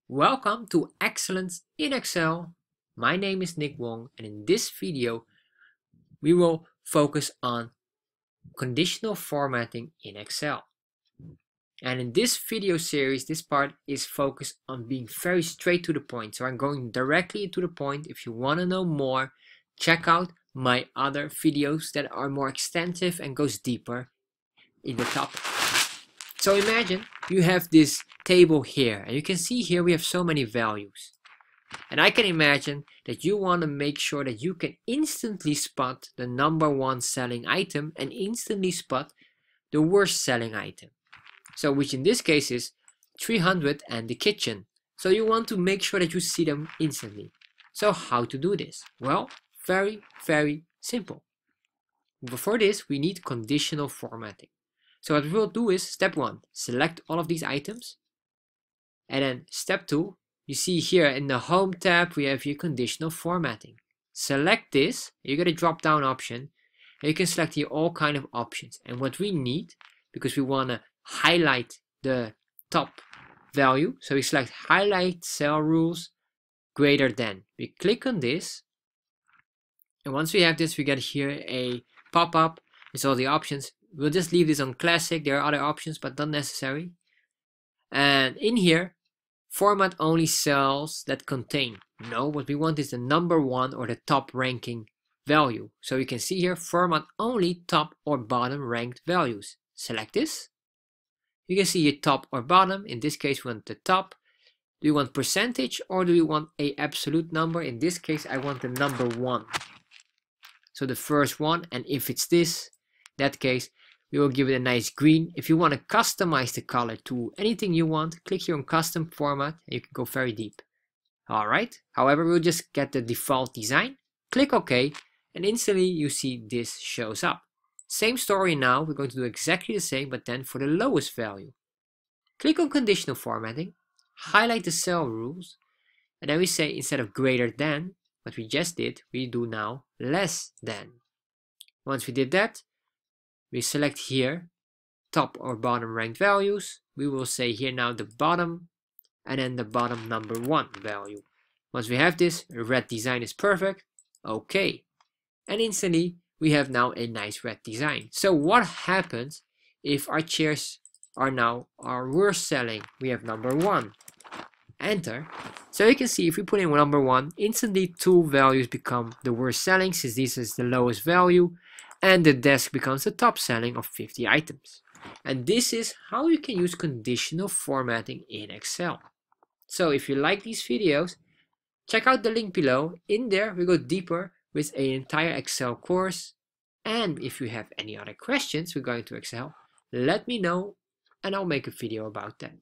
Welcome to Excellence in Excel. My name is Nick Wong, and in this video we will focus on conditional formatting in Excel. And in this video series, this part is focused on being very straight to the point. So I'm going directly to the point. If you want to know more, check out my other videos that are more extensive and goes deeper in the topic. So imagine you have this table here, and you can see here we have so many values. And I can imagine that you want to make sure that you can instantly spot the number one selling item and instantly spot the worst selling item. So which in this case is 300 and the kitchen. So you want to make sure that you see them instantly. So how to do this? Well, very simple. Before this, we need conditional formatting. So what we'll do is step 1, select all of these items. And then step 2, you see here in the home tab, we have here conditional formatting. Select this, you get a drop down option, and you can select here all kind of options. And what we need, because we want to highlight the top value, so we select highlight cell rules greater than. We click on this, and once we have this, we get here a pop-up. It's all the options. We'll just leave this on classic. There are other options, but not necessary. And in here, format only cells that contain. No, what we want is the number one or the top ranking value. So you can see here, format only top or bottom ranked values. Select this. You can see here top or bottom. In this case, we want the top. Do you want percentage or do you want a absolute number? In this case, I want the number one. So the first one, and if it's this, that case, we will give it a nice green. If you want to customize the color to anything you want, click here on custom format and you can go very deep. Alright, however, we'll just get the default design, click OK, and instantly you see this shows up. Same story now, we're going to do exactly the same, but then for the lowest value. Click on conditional formatting, highlight the cell rules, and then we say instead of greater than, what we just did, we do now less than. Once we did that, we select here top or bottom ranked values. We will say here now the bottom and then the bottom number one value. Once we have this, red design is perfect. Okay. And instantly we have now a nice red design. So what happens if our chairs are now our worst selling? We have number one. Enter. So you can see if we put in number one, instantly two values become the worst selling since this is the lowest value. And the desk becomes the top selling of 50 items. And this is how you can use conditional formatting in Excel. So if you like these videos, check out the link below. In there we go deeper with an entire Excel course. And if you have any other questions regarding to Excel, let me know and I'll make a video about that.